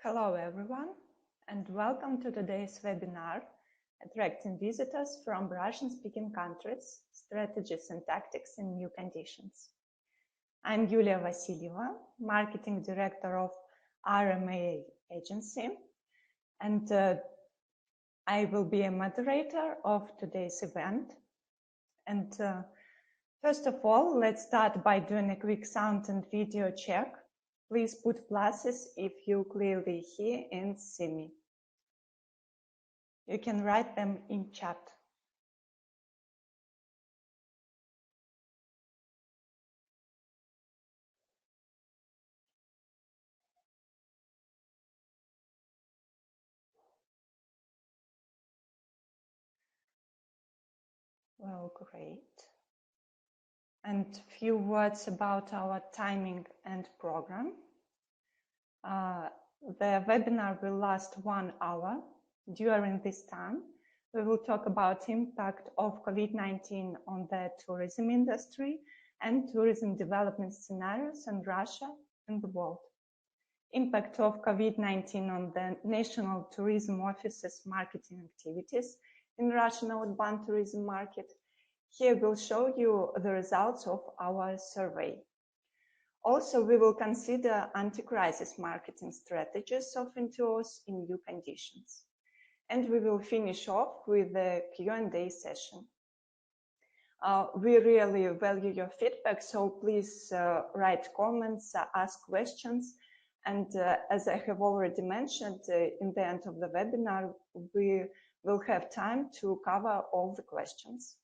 Hello everyone, and welcome to today's webinar, Attracting Visitors from Russian-Speaking Countries, Strategies and Tactics in New Conditions. I'm Yulia Vasilyeva, Marketing Director of RMAA Agency, and I will be a moderator of today's event. And first of all, let's start by doing a quick sound and video check. Please put pluses if you clearly hear and see me. You can write them in chat. Well, great. And a few words about our timing and program. The webinar will last 1 hour. During this time, we will talk about impact of COVID-19 on the tourism industry and tourism development scenarios in Russia and the world. Impact of COVID-19 on the National Tourism Office's marketing activities in Russian outbound tourism market. Here we'll show you the results of our survey. Also, we will consider anti-crisis marketing strategies of NTOs in new conditions. And we will finish off with a Q&A session. We really value your feedback, so please write comments, ask questions. And as I have already mentioned, in the end of the webinar, we will have time to cover all the questions.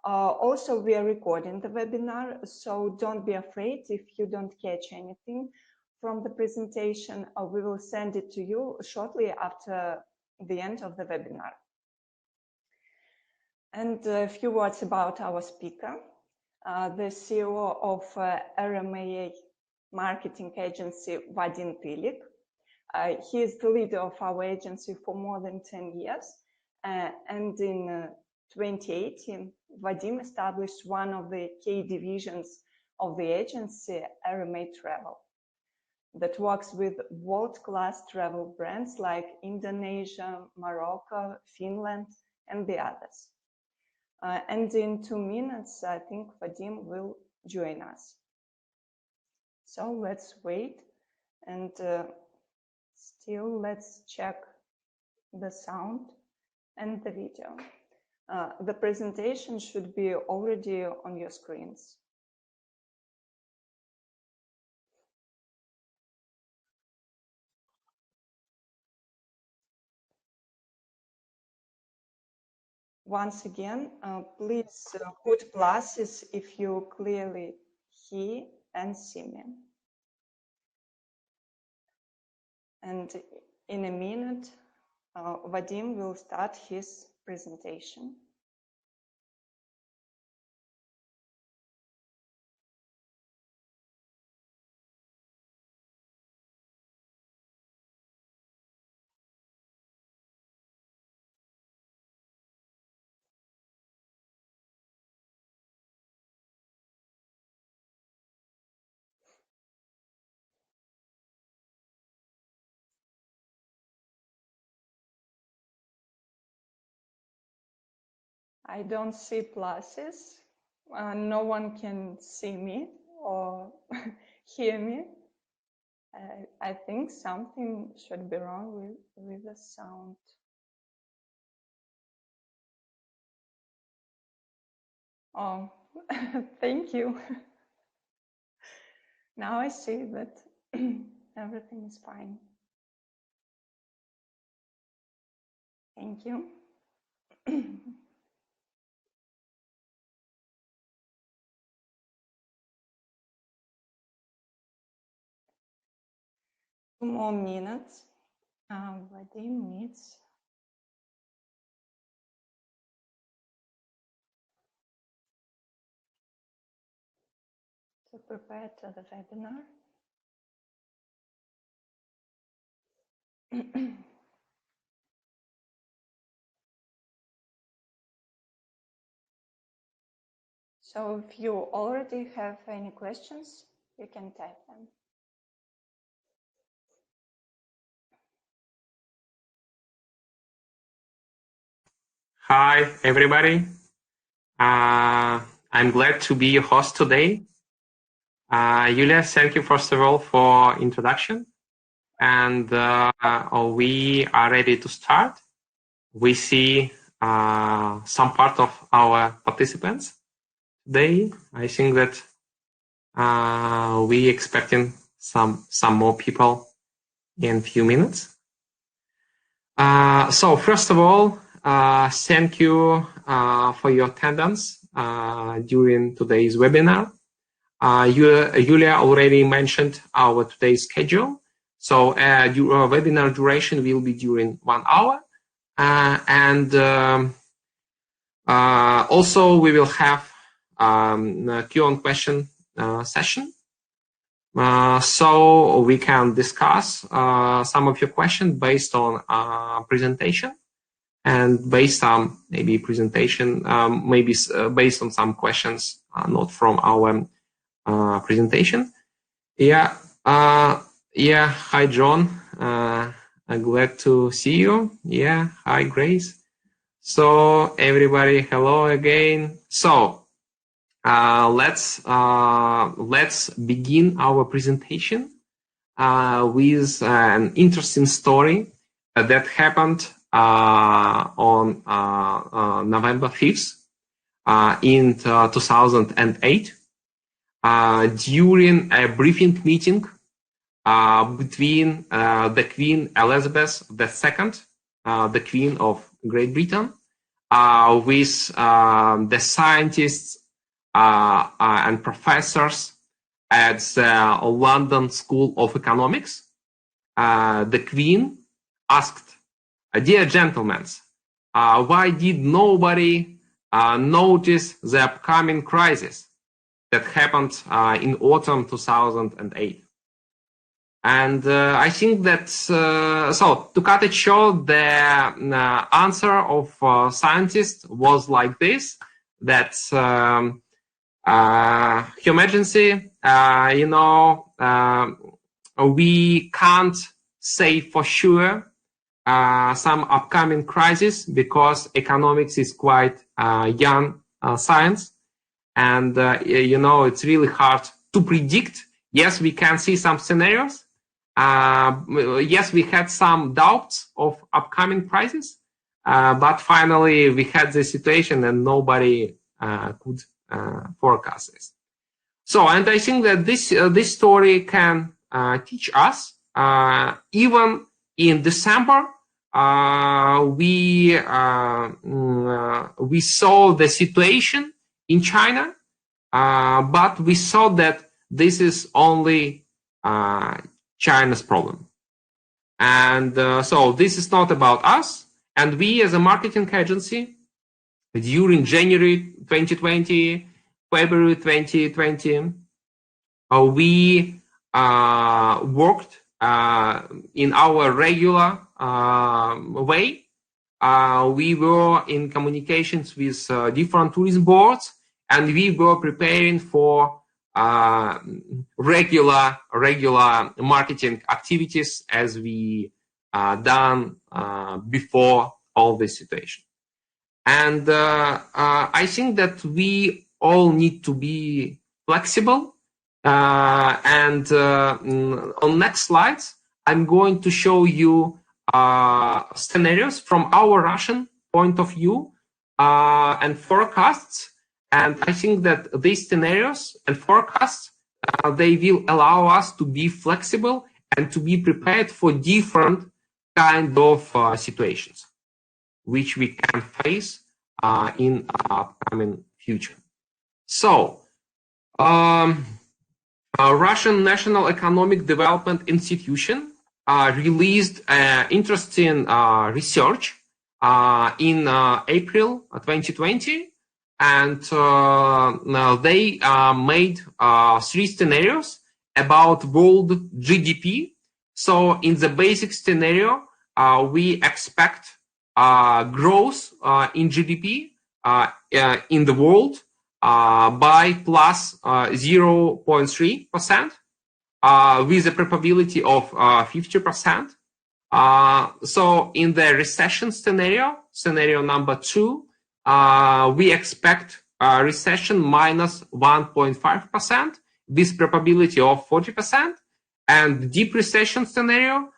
Also, we are recording the webinar, so don't be afraid if you don't catch anything from the presentation. We will send it to you shortly after the end of the webinar. And a few words about our speaker, the CEO of RMAA marketing agency, Vadim Tylik. He is the leader of our agency for more than 10 years. And in 2018, Vadim established one of the key divisions of the agency, RMAA Travel, that works with world-class travel brands like Indonesia, Morocco, Finland, and the others. And in 2 minutes, I think Vadim will join us. So let's wait, and still let's check the sound and the video. The presentation should be already on your screens. Once again, please put pluses if you clearly hear and see me. And in a minute, Vadim will start his presentation. I don't see pluses. No one can see me or hear me. I think something should be wrong with the sound. Oh, thank you. Now I see that everything is fine. Thank you. 2 more minutes. Vadim needs to prepare to the webinar. So if you already have any questions, you can type them. Hi, everybody. I'm glad to be your host today. Yulia, thank you first of all for introduction. And we are ready to start. We see some part of our participants today. I think that we expecting some more people in a few minutes. So first of all, thank you for your attendance during today's webinar. Yulia already mentioned our today's schedule. So webinar duration will be during 1 hour. Also we will have a Q&A question session. So we can discuss some of your questions based on presentation and based on maybe presentation, based on some questions not from our presentation. Yeah. Hi, John. I'm glad to see you. Yeah. Hi, Grace. So everybody, hello again. So let's begin our presentation with an interesting story that happened on November 5th in 2008 during a briefing meeting between the Queen Elizabeth II, the Queen of Great Britain, with the scientists and professors at the London School of Economics. The Queen asked, "Dear gentlemen, why did nobody notice the upcoming crisis that happened in autumn 2008? And I think that, so to cut it short, the answer of scientists was like this, that Her Majesty, we can't say for sure some upcoming crisis because economics is quite young science. And, it's really hard to predict. Yes, we can see some scenarios. Yes, we had some doubts of upcoming crisis, but finally we had this situation and nobody could forecast this. So, and I think that this story can teach us. Even in December, we saw the situation in China, but we saw that this is only China's problem. And so this is not about us. And we as a marketing agency, during January 2020, February 2020, we worked in our regular way. We were in communications with different tourism boards, and we were preparing for regular marketing activities as we done before all this situation. And I think that we all need to be flexible. And on next slides, I'm going to show you scenarios from our Russian point of view and forecasts. And I think that these scenarios and forecasts, they will allow us to be flexible and to be prepared for different kind of situations which we can face in upcoming future. So, Russian National Economic Development Institution released interesting research in April 2020. And now they made 3 scenarios about world GDP. So in the basic scenario, we expect growth in GDP in the world by plus 0.3%, with a probability of 50%. So in the recession scenario, scenario number 2, we expect a recession minus 1.5% with probability of 40%, and deep recession scenario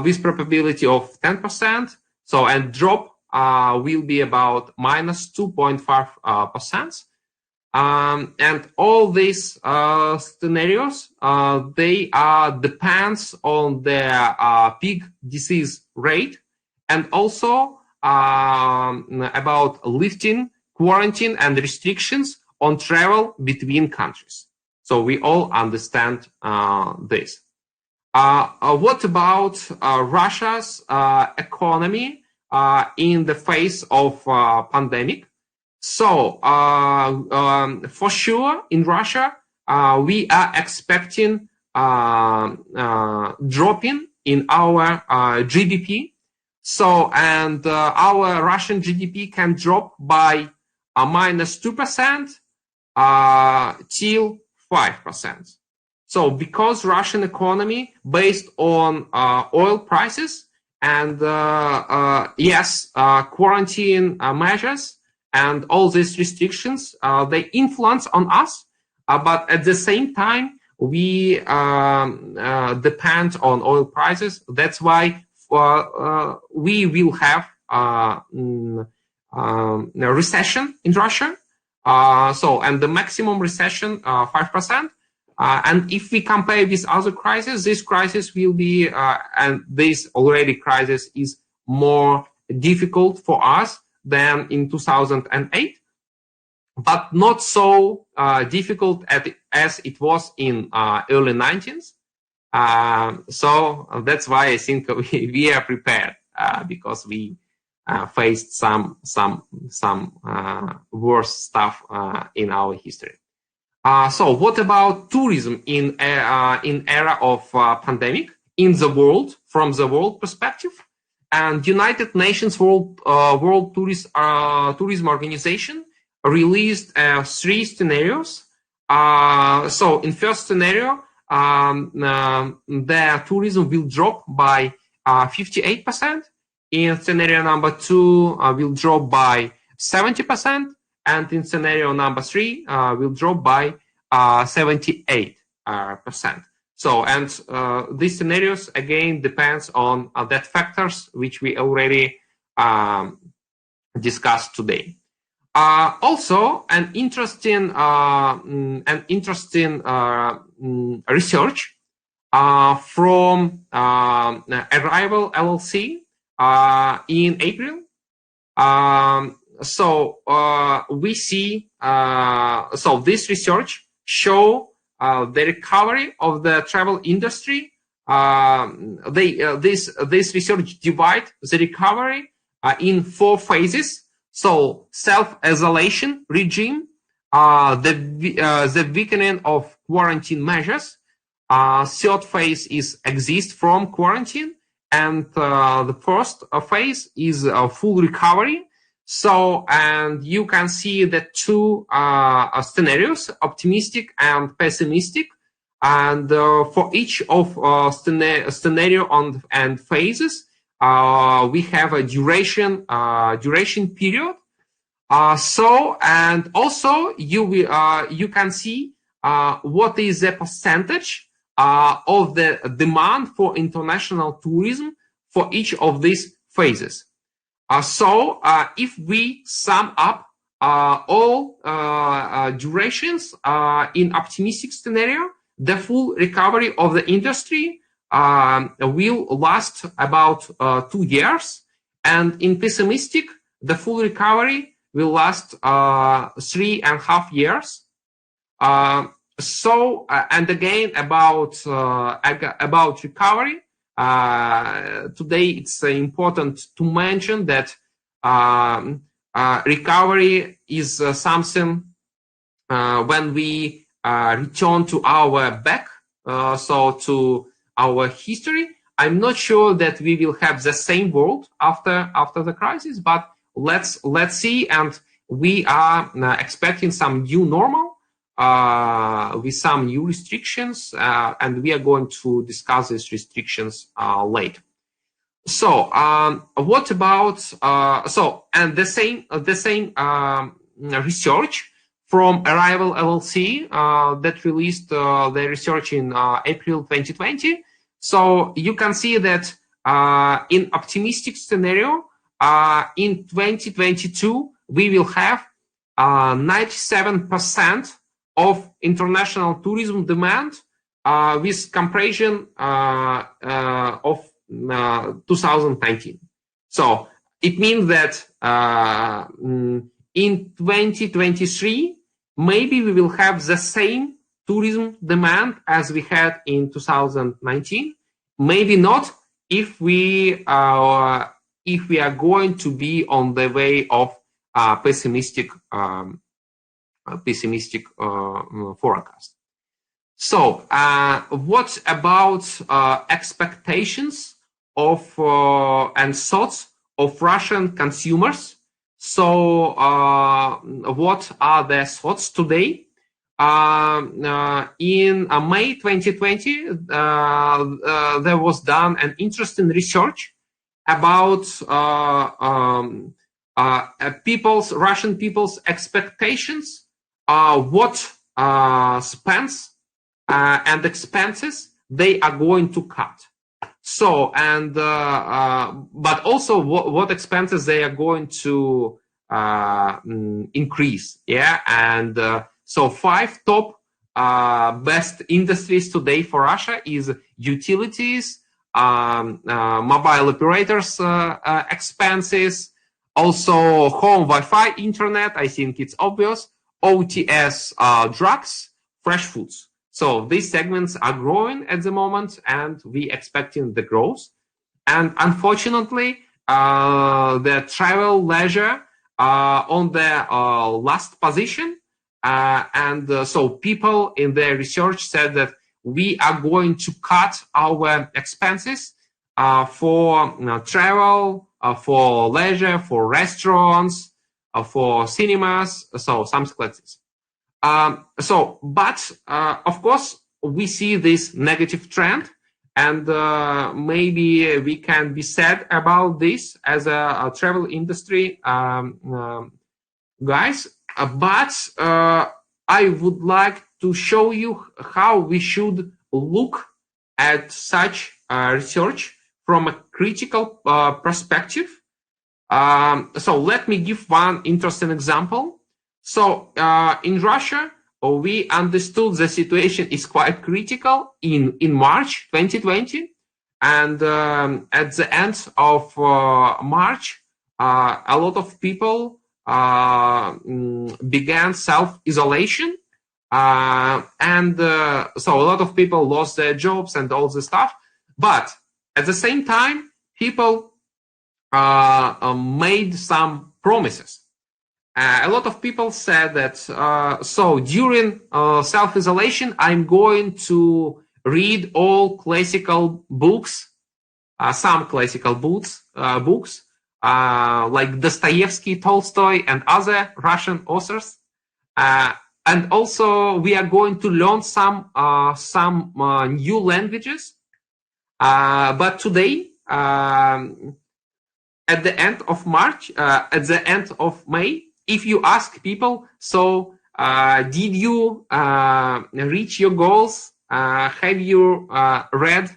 with probability of 10%. So, and drop will be about minus 2.5%. And all these scenarios, they depends on the peak disease rate, and also about lifting quarantine and restrictions on travel between countries. So we all understand this. What about Russia's economy in the face of pandemic? So for sure, in Russia, we are expecting dropping in our GDP. So, and our Russian GDP can drop by minus 2% till 5%. So, because Russian economy based on oil prices and yes, quarantine measures and all these restrictions, they influence on us, but at the same time, we depend on oil prices. That's why we will have a recession in Russia. So, and the maximum recession, 5%. And if we compare with other crises, this crisis will be, and this already crisis is more difficult for us than in 2008, but not so difficult as it was in early 19th. So that's why I think we are prepared because we faced some worse stuff in our history. So what about tourism in era of pandemic in the world, from the world perspective? And United Nations World Tourism Organization released 3 scenarios. So in first scenario, the tourism will drop by 58%. In scenario number 2, will drop by 70%. And in scenario number 3, will drop by 78%. So, and these scenarios again depends on that factors which we already discussed today. Also, an interesting research from Arrival LLC in April. So we see, so this research show the recovery of the travel industry. This research divide the recovery in 4 phases. So self-isolation regime, the weakening of quarantine measures. Third phase is exit from quarantine, and the first phase is full recovery. So, and you can see the 2 scenarios, optimistic and pessimistic. And for each of scenario and phases, we have a duration period. So, and also you can see what is the percentage of the demand for international tourism for each of these phases. So if we sum up all durations in optimistic scenario, the full recovery of the industry will last about 2 years, and in pessimistic, the full recovery will last 3.5 years. So, and again about recovery. Today it's important to mention that recovery is something when we return to our back, so to our history. I'm not sure that we will have the same world after the crisis, but let's see. And we are expecting some new normal with some new restrictions, and we are going to discuss these restrictions later. So what about and the same research from Arrival LLC that released their research in April 2020. So you can see that in optimistic scenario in 2022 we will have 97% of international tourism demand with comparison of 2019. So it means that in 2023, maybe we will have the same tourism demand as we had in 2019. Maybe not if we are going to be on the way of pessimistic forecast. So, what about expectations of and thoughts of Russian consumers? So, what are their thoughts today? In May 2020, there was done an interesting research about Russian people's expectations, what spends and expenses they are going to cut. So, and but also what expenses they are going to increase. Yeah, and so 5 top best industries today for Russia is utilities, mobile operators expenses, also home Wi-Fi, internet. I think it's obvious. OTS, drugs, fresh foods. So these segments are growing at the moment, and we expecting the growth. And unfortunately, the travel leisure on the last position. So people in their research said that we are going to cut our expenses for travel, for leisure, for restaurants, for cinemas, so something like this. But of course, we see this negative trend, and maybe we can be sad about this as a travel industry guys. But I would like to show you how we should look at such research from a critical perspective. So let me give one interesting example. So in Russia, we understood the situation is quite critical in March 2020. And at the end of March, a lot of people began self-isolation. And so a lot of people lost their jobs and all this stuff. But at the same time, people made some promises. A lot of people said that, so during self-isolation, I'm going to read all classical books, some classical books, like Dostoevsky, Tolstoy, and other Russian authors. And also, we are going to learn some new languages. But today, at the end of March, at the end of May, if you ask people, so did you reach your goals? Have you read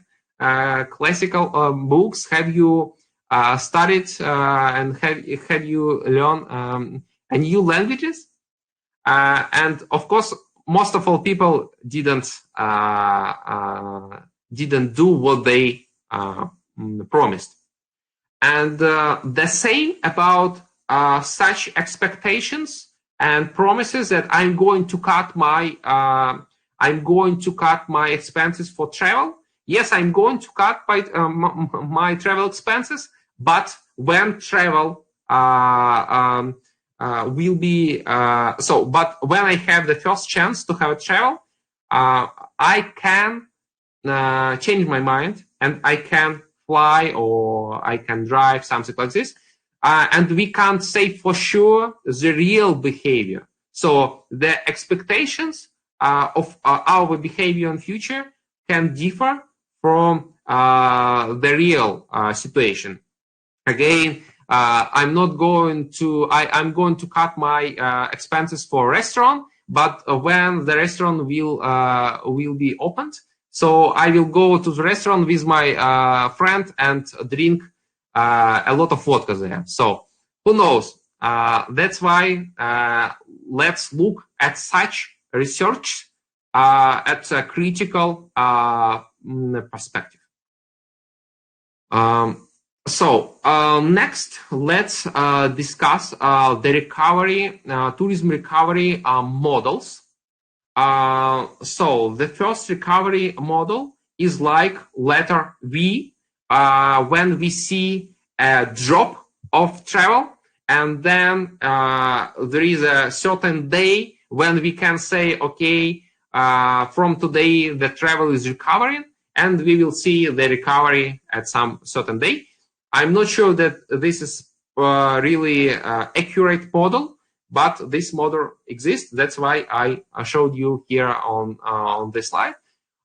classical books? Have you studied and have you learned new languages? And of course, most of all people didn't do what they promised. And the same about such expectations and promises that I'm going to cut my expenses for travel. Yes, I'm going to cut my travel expenses, but when travel will be but when I have the first chance to have a travel, I can change my mind and I can fly or I can drive, something like this. And we can't say for sure the real behavior. So the expectations of our behavior in future can differ from the real situation. Again, I'm going to cut my expenses for restaurant, but when the restaurant will be opened, so I will go to the restaurant with my friend and drink a lot of vodka there. So who knows? That's why let's look at such research at a critical perspective. Next, let's discuss the recovery, tourism recovery models. So the first recovery model is like letter V, when we see a drop of travel, and then there is a certain day when we can say, okay, from today the travel is recovering, and we will see the recovery at some certain day. I'm not sure that this is really accurate model, but this model exists. That's why I showed you here on this slide.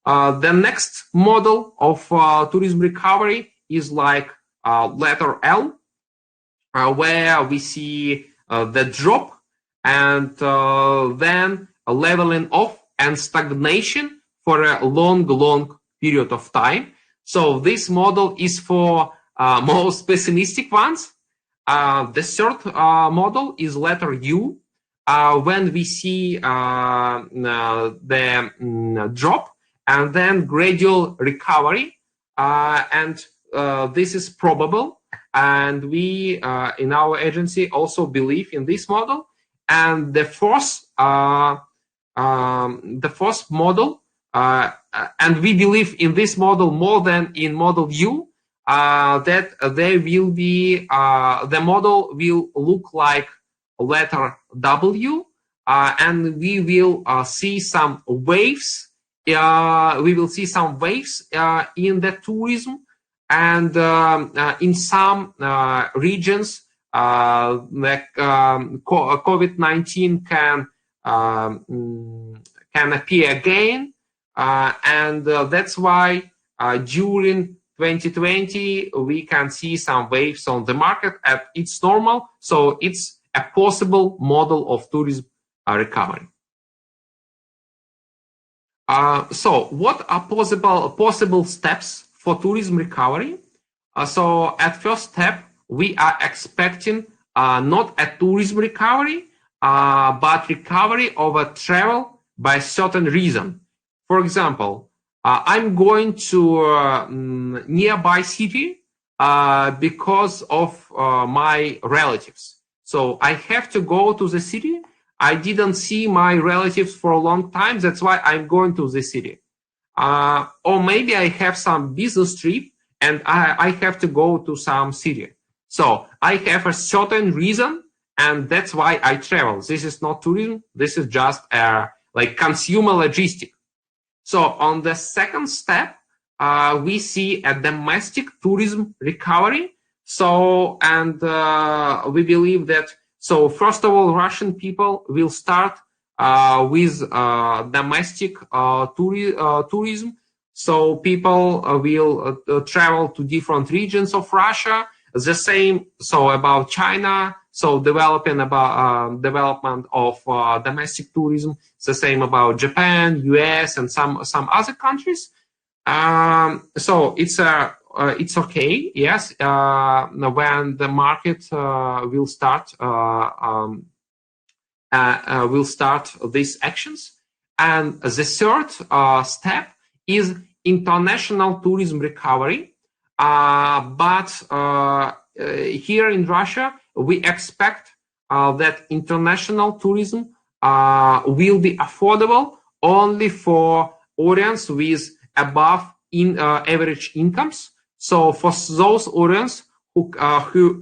The next model of tourism recovery is like letter L, where we see the drop and then a leveling off and stagnation for a long period of time. So this model is for most pessimistic ones. The third model is letter U, when we see the drop and then gradual recovery, and this is probable, and we in our agency also believe in this model. And the fourth model, and we believe in this model more than in model U, that there will be the model will look like letter W, and we will see some waves. We will see some waves in the tourism, and in some regions, COVID-19 can appear again, and that's why during 2020 we can see some waves on the market, and it's normal. So it's a possible model of tourism recovery. So what are possible steps for tourism recovery? So at first step, we are expecting not a tourism recovery, but recovery of a travel by certain reason. For example, I'm going to a nearby city because of my relatives. So I have to go to the city. I didn't see my relatives for a long time. That's why I'm going to the city. Or maybe I have some business trip and I have to go to some city. So I have a certain reason, and that's why I travel. This is not tourism. This is just like consumer logistics. So on the second step, we see a domestic tourism recovery. So, and we believe that, so first of all, Russian people will start with domestic tourism. So people will travel to different regions of Russia. The same, so about China, so development of domestic tourism. The same about Japan, US, and some other countries. So it's okay, yes, when the market will start these actions. And the third step is international tourism recovery. But here in Russia, we expect that international tourism will be affordable only for audience with above average incomes. So for those audience who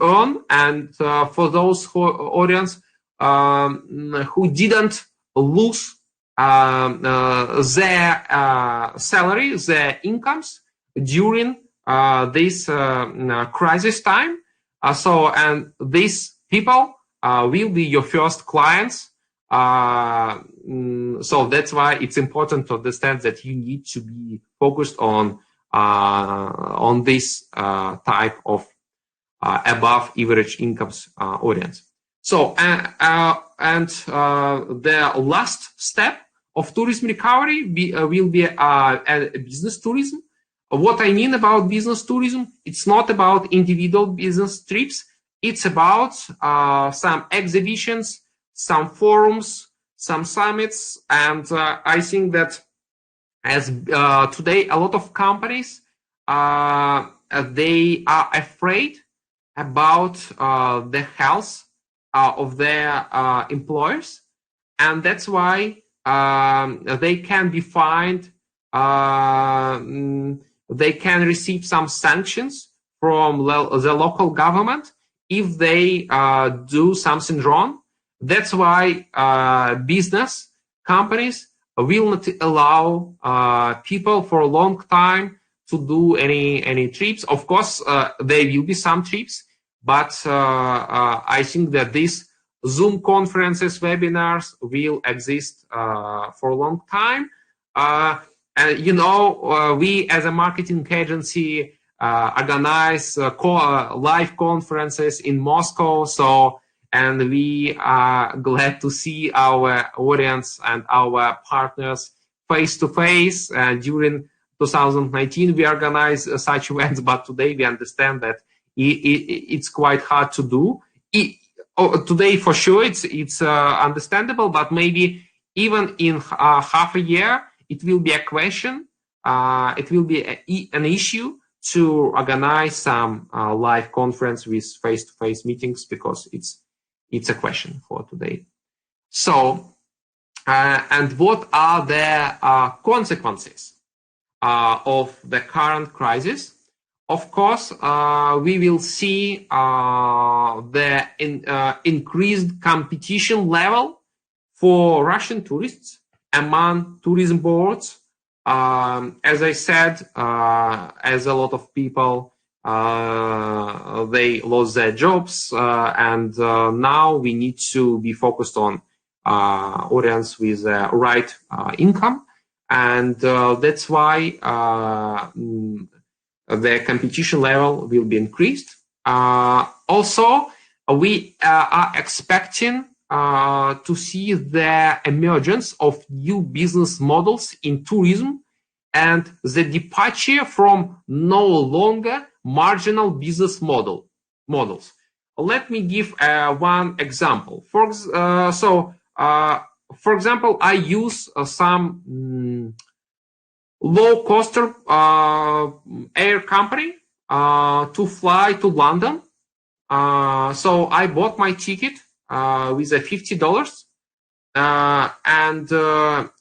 earn, and for those audience who didn't lose their salary, their incomes during this crisis time. And these people will be your first clients. So that's why it's important to understand that you need to be focused on on this type of above average incomes audience. So, the last step of tourism recovery will be business tourism. What I mean about business tourism, it's not about individual business trips. It's about some exhibitions, some forums, some summits, and I think that as today a lot of companies they are afraid about the health of their employers, and that's why they can be fined. They can receive some sanctions from the local government if they do something wrong. That's why business companies will not allow people for a long time to do any trips. Of course, there will be some trips, but I think that these Zoom conferences, webinars will exist for a long time. And we as a marketing agency organize live conferences in Moscow. And we are glad to see our audience and our partners face to face. During 2019, we organized such events, but today we understand that it's quite hard to do. Today, for sure, it's understandable, but maybe even in half a year, it will be a question. It will be an issue to organize some live conference with face-to-face meetings, because it's a question for today. So, and what are the consequences of the current crisis? Of course, we will see the increased competition level for Russian tourists among tourism boards. As I said, as a lot of people they lost their jobs, and now we need to be focused on audience with the right income, and that's why the competition level will be increased. Also, we are expecting to see the emergence of new business models in tourism and the departure from no longer marginal business models. Let me give one example. For example, I use some low-cost air company to fly to London. So I bought my ticket with $50, and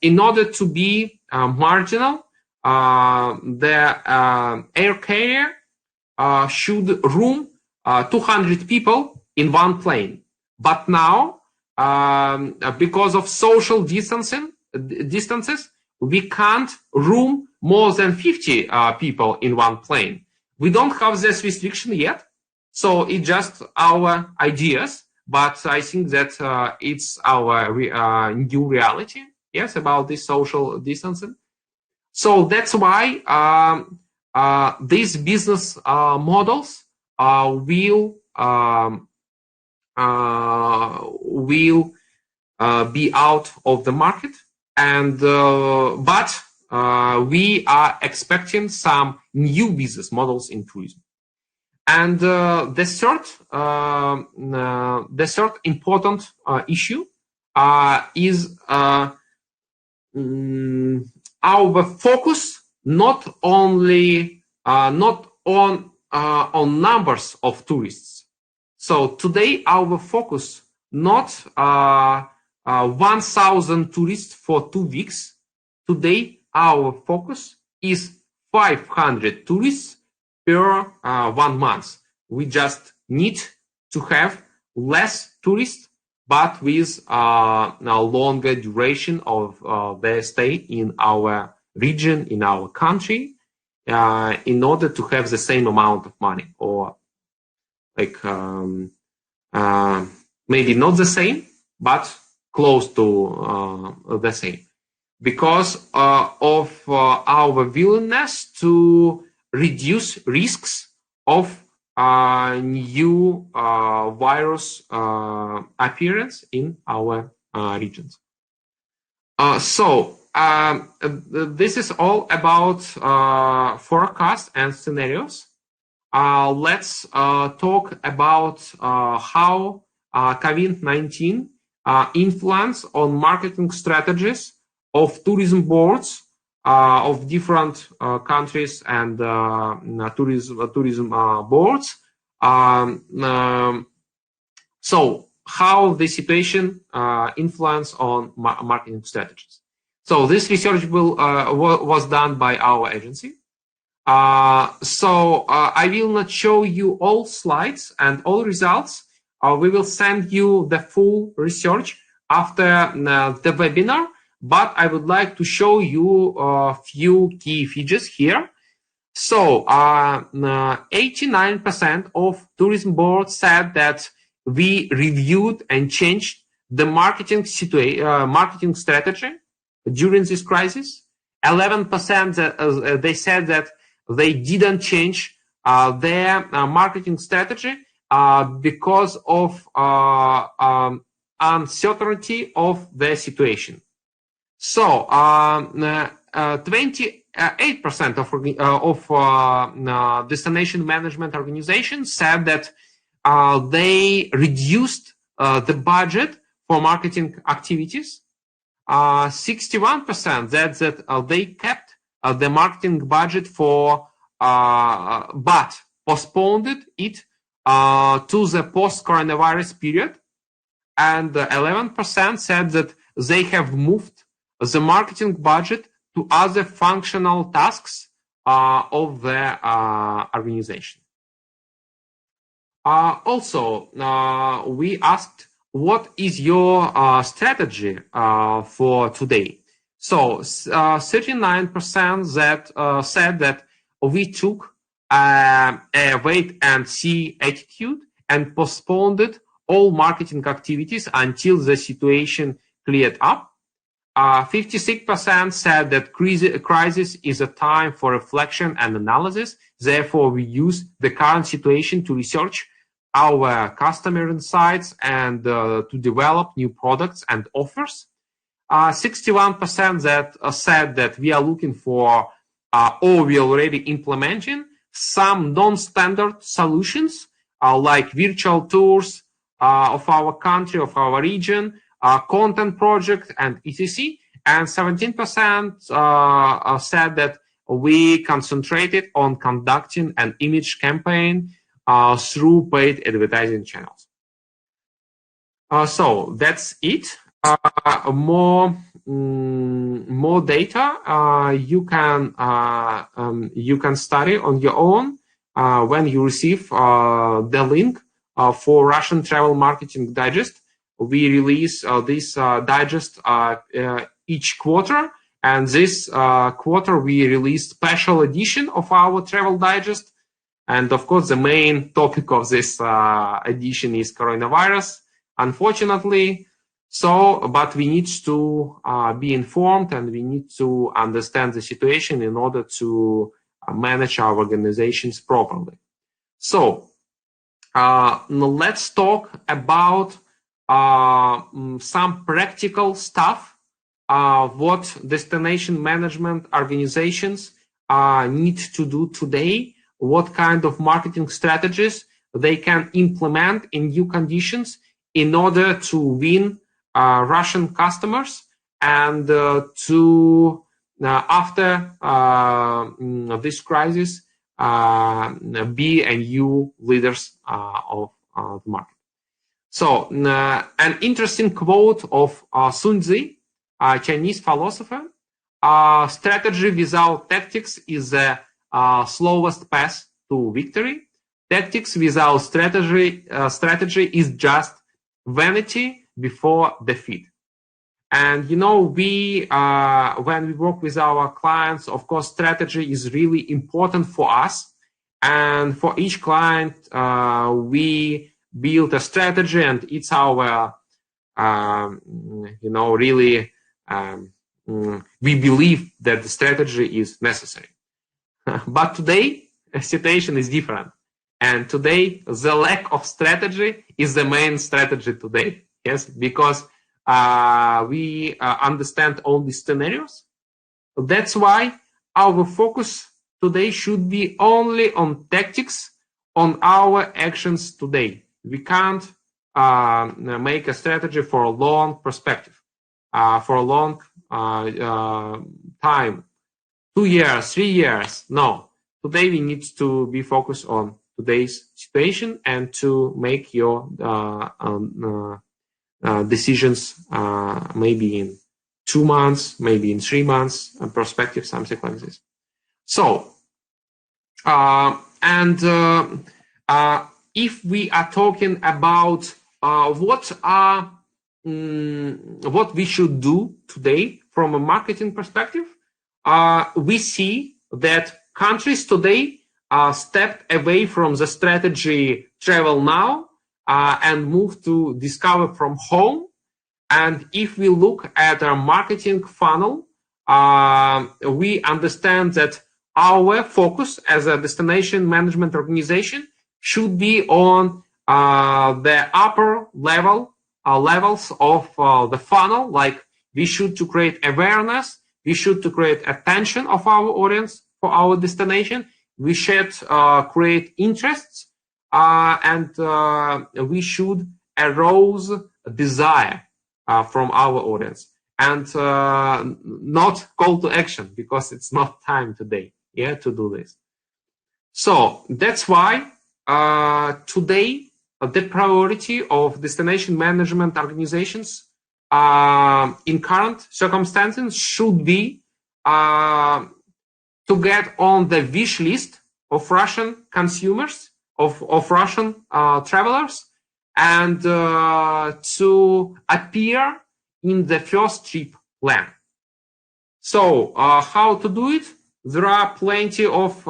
in order to be marginal, the air carrier should room 200 people in one plane. But now, because of social distances, we can't room more than 50 people in one plane. We don't have this restriction yet, so it's just our ideas. But I think that it's our new reality, yes, about this social distancing. So that's why these business models will be out of the market, and but we are expecting some new business models in tourism. And the third important issue is our focus not on numbers of tourists. So today our focus not 1,000 tourists for 2 weeks. Today our focus is 500 tourists per 1 month. We just need to have less tourists, but with a longer duration of their stay in our region, in our country, in order to have the same amount of money, or like maybe not the same, but close to the same. because of our willingness to reduce risks of new virus appearance in our regions. This is all about forecasts and scenarios. Let's talk about how COVID-19 influence on marketing strategies of tourism boards of different countries and tourism boards. So how the situation influence on marketing strategies. So this research was done by our agency. I will not show you all slides and all results. We will send you the full research after the webinar, but I would like to show you a few key features here. So 89% of tourism boards said that we reviewed and changed the marketing strategy during this crisis. 11% they said that they didn't change their marketing strategy because of uncertainty of the situation. So 28% of destination management organizations said that they reduced the budget for marketing activities. 61% said that they kept the marketing budget for, but postponed it to the post-coronavirus period. And 11% said that they have moved the marketing budget to other functional tasks of the organization. Also, we asked, what is your strategy for today? So 39% that said that we took a wait and see attitude and postponed all marketing activities until the situation cleared up. 56% said that crisis is a time for reflection and analysis. Therefore, we use the current situation to research our customer insights and to develop new products and offers. 61% that said that we are looking for or we already implementing some non-standard solutions like virtual tours of our country, of our region, content project, and etc. And 17% said that we concentrated on conducting an image campaign through paid advertising channels. So that's it. More data you can study on your own when you receive the link for Russian Travel Marketing Digest. We release this digest each quarter, and this quarter we released special edition of our travel digest. And of course, the main topic of this edition is coronavirus, unfortunately. But we need to be informed and we need to understand the situation in order to manage our organizations properly. So let's talk about some practical stuff, what destination management organizations need to do today, what kind of marketing strategies they can implement in new conditions in order to win Russian customers and to after this crisis be a new leaders of the market. So an interesting quote of Sun Tzu, a Chinese philosopher: strategy without tactics is the slowest path to victory. Tactics without strategy is just vanity before defeat. And you know, we when we work with our clients, of course, strategy is really important for us. And for each client, we build a strategy, and it's our, really we believe that the strategy is necessary. But today, the situation is different. And today, the lack of strategy is the main strategy today. Yes, because we understand all these scenarios. That's why our focus today should be only on tactics, on our actions today. We can't make a strategy for a long perspective, for a long time, 2 years, 3 years. No, today we need to be focused on today's situation and to make your decisions maybe in 2 months, maybe in 3 months perspective, something like this. So, if we are talking about what we should do today from a marketing perspective, we see that countries today stepped away from the strategy travel now and move to discover from home. And if we look at our marketing funnel, we understand that our focus as a destination management organization should be on the upper levels of the funnel. Like we should to create awareness, we should to create attention of our audience for our destination. We should create interests, and we should arouse desire from our audience, and not call to action, because it's not time today, to do this. So that's why today the priority of destination management organizations in current circumstances should be to get on the wish list of Russian consumers, of Russian travelers, and to appear in the first trip plan. So how to do it? There are plenty of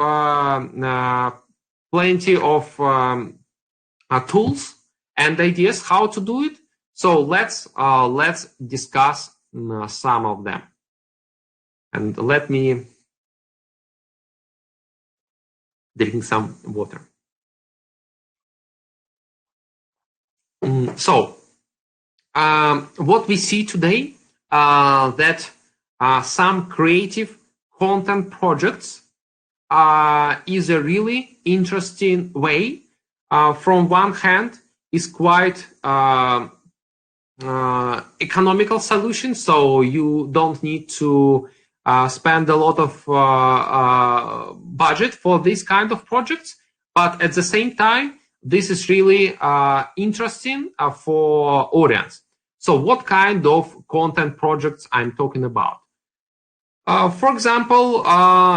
tools and ideas how to do it. So let's discuss some of them. And let me drink some water. So what we see today, that some creative content projects is a really interesting way. From one hand, is quite economical solution, so you don't need to spend a lot of budget for this kind of projects. But at the same time, this is really interesting for audience. So what kind of content projects I'm talking about? For example,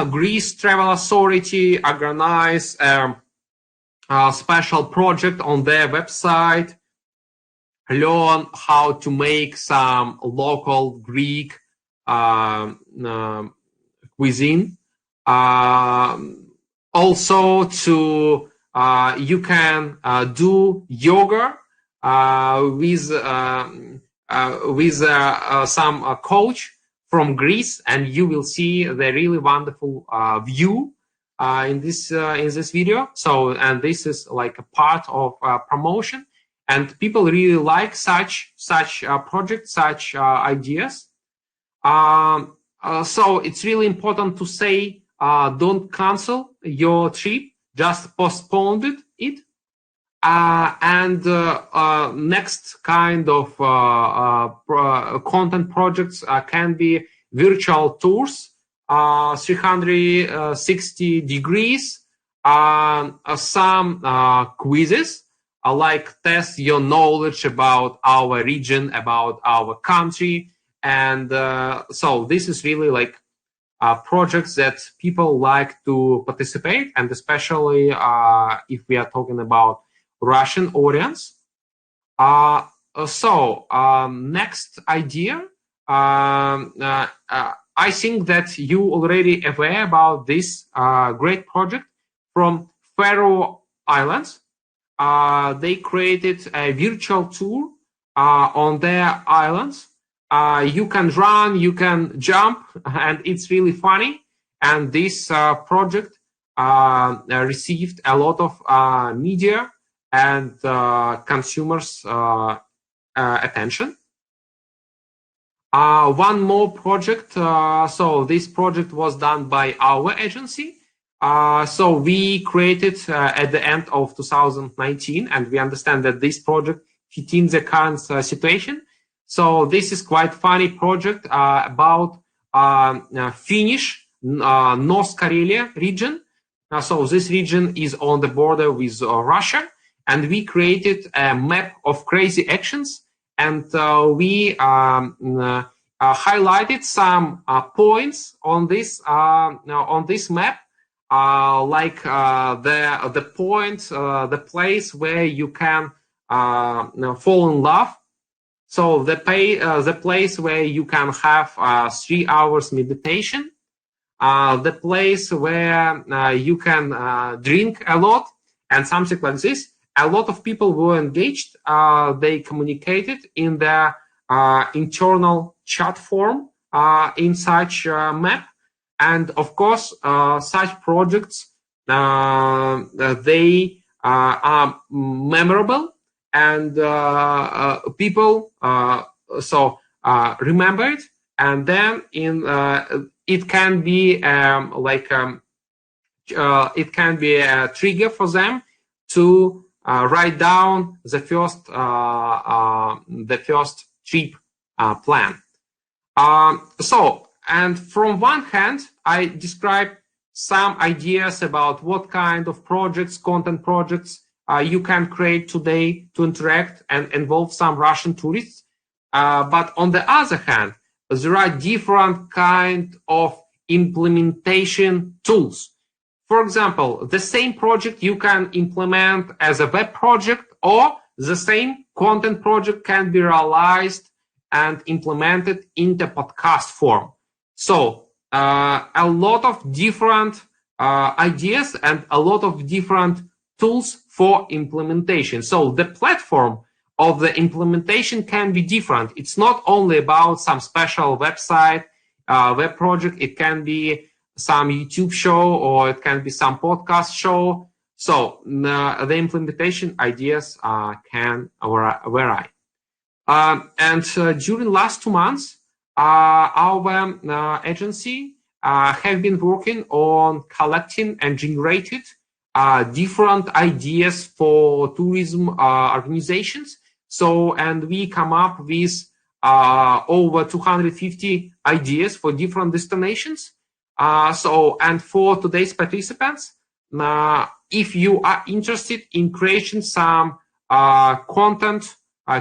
Greece Travel Authority organized a special project on their website, learn how to make some local Greek cuisine. Also, you can do yoga with some coach from Greece, and you will see the really wonderful view in this video. So, and this is like a part of promotion, and people really like such projects, such ideas. So it's really important to say, don't cancel your trip, just postpone it. And next kind of content projects can be virtual tours, 360 degrees, some quizzes, like test your knowledge about our region, about our country. And so this is really like projects that people like to participate, and especially if we are talking about Russian audience. Next idea, I think that you already aware about this great project from Faroe Islands. They created a virtual tour on their islands, You can run, you can jump, and it's really funny. And this project received a lot of media and consumers' attention. One more project. So this project was done by our agency. So we created at the end of 2019, and we understand that this project fits in the current situation. So this is quite funny project about Finnish North Karelia region. So this region is on the border with Russia, and we created a map of crazy actions, and we highlighted some points on this map, like the point, the place where you can fall in love. So the place where you can have 3 hours meditation, the place where you can drink a lot, and something like this. A lot of people were engaged. They communicated in their internal chat form in such map. And of course, such projects, they are memorable, and people remember it. And then it can be it can be a trigger for them to write down the first trip plan. And from one hand, I described some ideas about what kind of projects, content projects, you can create today to interact and involve some Russian tourists. But on the other hand, there are different kind of implementation tools. For example, the same project you can implement as a web project, or the same content project can be realized and implemented in the podcast form. So a lot of different ideas and a lot of different tools for implementation. So the platform of the implementation can be different. It's not only about some special website, web project. It can be some YouTube show, or it can be some podcast show. So the implementation ideas can vary. And during last 2 months, our agency have been working on collecting and generated different ideas for tourism organizations. So, and we come up with over 250 ideas for different destinations. And for today's participants, if you are interested in creating some content,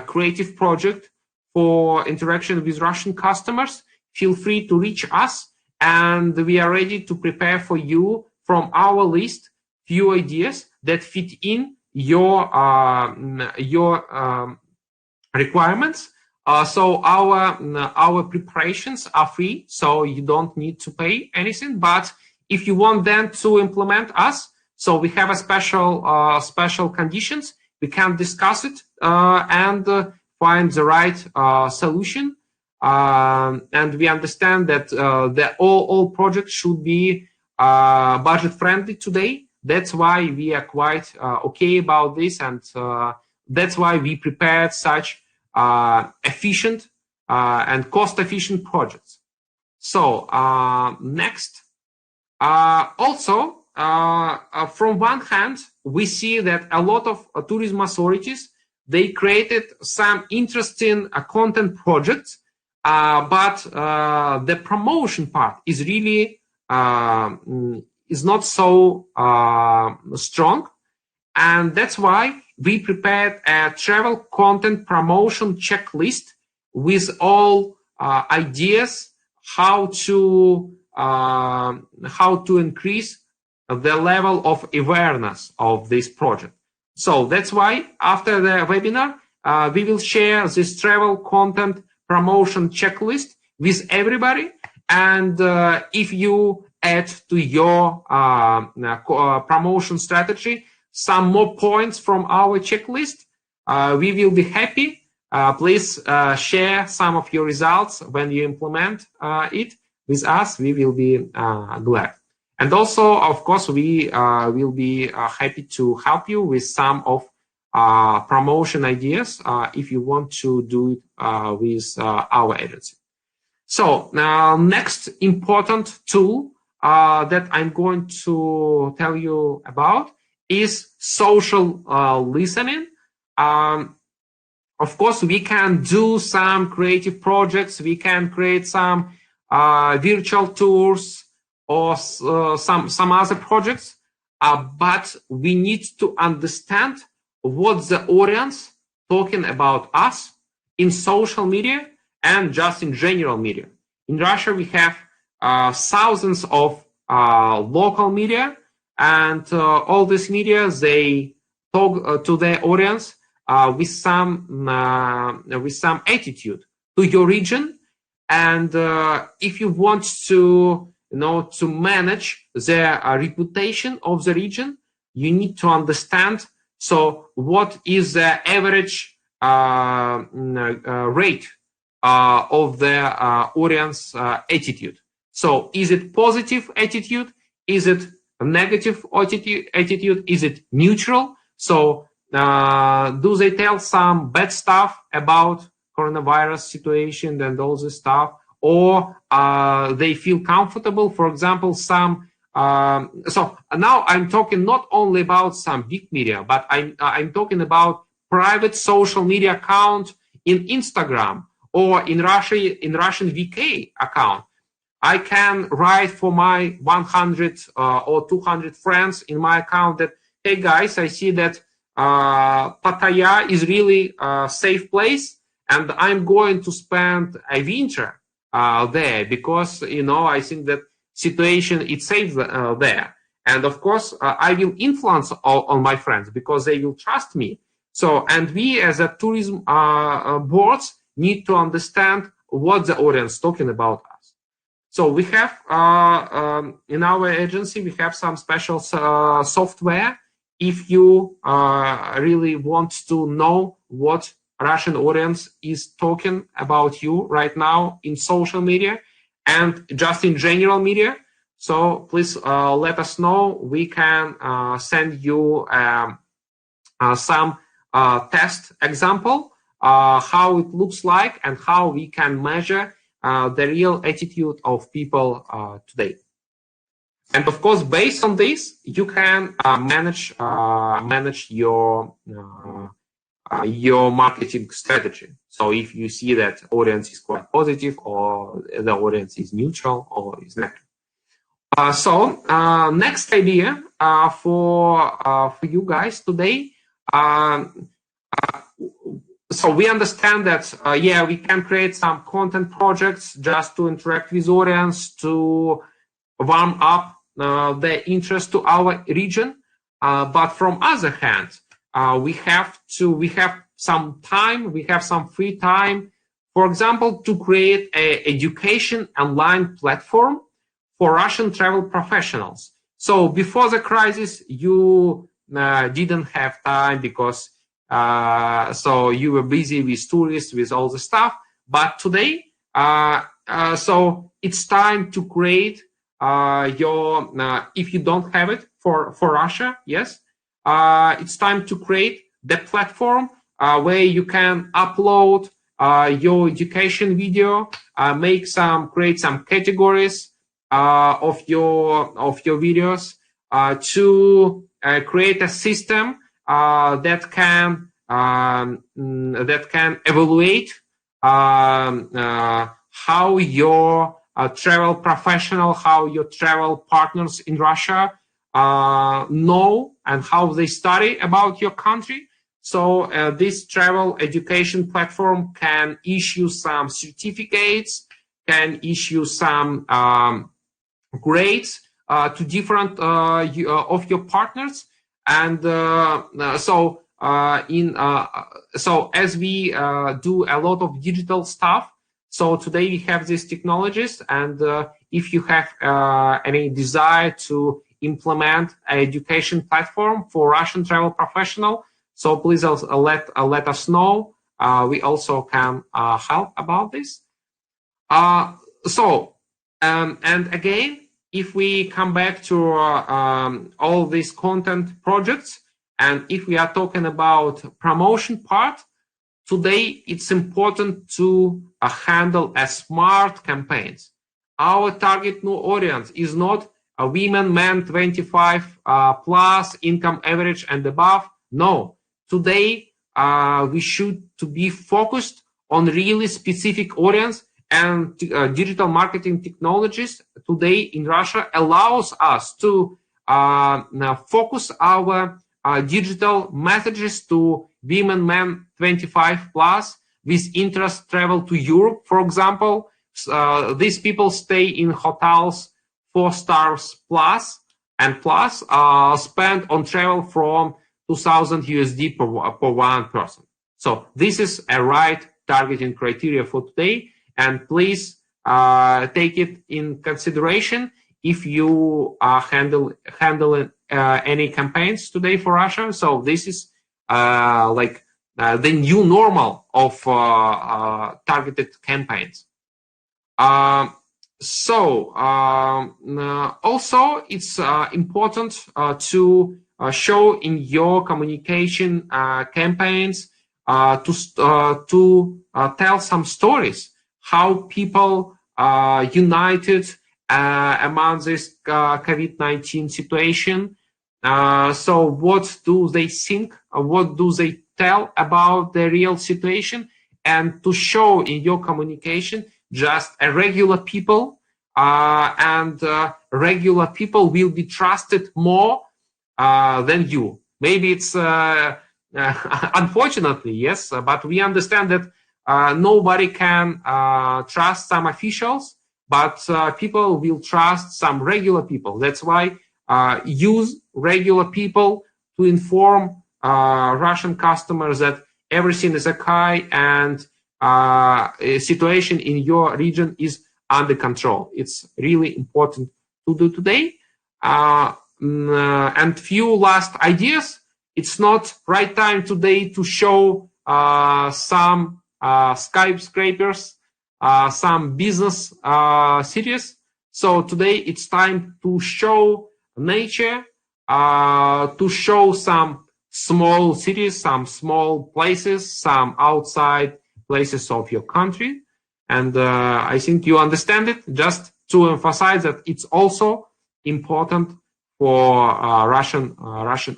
creative project for interaction with Russian customers, feel free to reach us, and we are ready to prepare for you from our list few ideas that fit in your requirements. So our preparations are free, so you don't need to pay anything. But if you want them to implement us, so we have a special conditions. We can discuss it and find the right solution. And we understand that all projects should be budget friendly today. That's why we are quite okay about this, and that's why we prepared such efficient and cost-efficient projects. So next, also from one hand, we see that a lot of tourism authorities, they created some interesting content projects, but the promotion part is really is not so strong, and that's why we prepared a travel content promotion checklist with all ideas how to increase the level of awareness of this project. So that's why after the webinar, we will share this travel content promotion checklist with everybody. And if you add to your promotion strategy some more points from our checklist, we will be happy please share some of your results when you implement it with us. We will be glad. And also, of course, we will be happy to help you with some of promotion ideas if you want to do it with our agency. So now, next important tool that I'm going to tell you about is social listening. Of course, we can do some creative projects. We can create some virtual tours or some other projects, but we need to understand what the audience talking about us in social media and just in general media. In Russia, we have thousands of local media, and all these media, they talk to their audience with some attitude to your region. And if you want to to manage the reputation of the region, you need to understand. So, what is the average rate of the audience attitude? So, is it positive attitude? Is it a negative attitude? Is it neutral? So, do they tell some bad stuff about coronavirus situation and all this stuff, or they feel comfortable? For example, some. So now I'm talking not only about some big media, but I'm talking about private social media account in Instagram or in Russian VK account. I can write for my 100 or 200 friends in my account that, hey guys, I see that Pattaya is really a safe place, and I'm going to spend a winter there because I think that situation it's safe there. And of course, I will influence on my friends because they will trust me. So, and we as a tourism boards need to understand what the audience talking about us. So we have in our agency we have some special software. If you really want to know what Russian audience is talking about you right now in social media and just in general media, so please let us know. We can send you some test example, how it looks like and how we can measure the real attitude of people today. And of course, based on this, you can manage your marketing strategy. So if you see that audience is quite positive, or the audience is neutral, or is negative. So next idea for you guys today. So we understand that yeah, we can create some content projects just to interact with audience, to warm up the interest to our region. But from other hand, we have some time, we have some free time, for example, to create an education online platform for Russian travel professionals. So before the crisis, you didn't have time because so you were busy with tourists, with all the stuff. But today, so it's time to create your, if you don't have it for Russia, yes, it's time to create the platform where you can upload your education video, create some categories of your videos to create a system that can evaluate how your travel professional, how your travel partners in Russia know and how they study about your country. So this travel education platform can issue some certificates, can issue some grades to different of your partners. And so as we do a lot of digital stuff, so today we have these technologies, and if you have any desire to implement an education platform for Russian travel professional, so please let us know. we also can help about this. And again, if we come back to all these content projects, and if we are talking about promotion part, today it's important to handle a smart campaigns. Our target new audience is not a women, men 25 plus income average and above. No, today we should to be focused on really specific audience, and digital marketing technologies today in Russia allows us to focus our digital messages to women, men 25 plus with interest travel to Europe, for example. These people stay in hotels 4 stars plus and plus, spend on travel from 2,000 USD per one person. So this is a right targeting criteria for today, and please take it in consideration if you are handling any campaigns today for Russia. So this is like the new normal of targeted campaigns. Also, it's important to show in your communication campaigns to tell some stories, how people united among this COVID-19 situation. So what do they think? What do they tell about the real situation? And to show in your communication just a regular people, and regular people will be trusted more than you. Maybe it's unfortunately, yes, but we understand that nobody can trust some officials, but people will trust some regular people. That's why use regular people to inform Russian customers that everything is okay and situation in your region is under control. It's really important to do today. And few last ideas. It's not right time today to show some skyscrapers, some business cities. So today it's time to show nature, to show some small cities, some small places, some outside places of your country. And I think you understand it. Just to emphasize that it's also important for Russian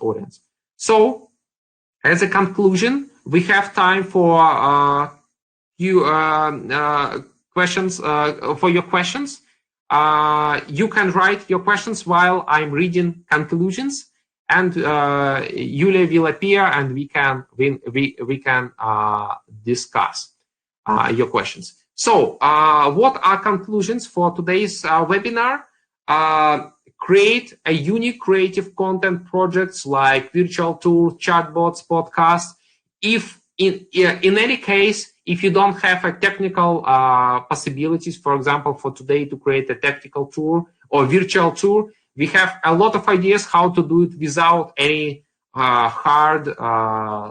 audience. So, as a conclusion, we have time for questions. For your questions, you can write your questions while I'm reading conclusions, and Yulia will appear, and we can discuss your questions. So, what are conclusions for today's webinar? Create a unique creative content projects like virtual tours, chatbots, podcasts. If in any case, if you don't have a technical possibilities, for example, for today to create a technical tour or virtual tour, we have a lot of ideas how to do it without any hard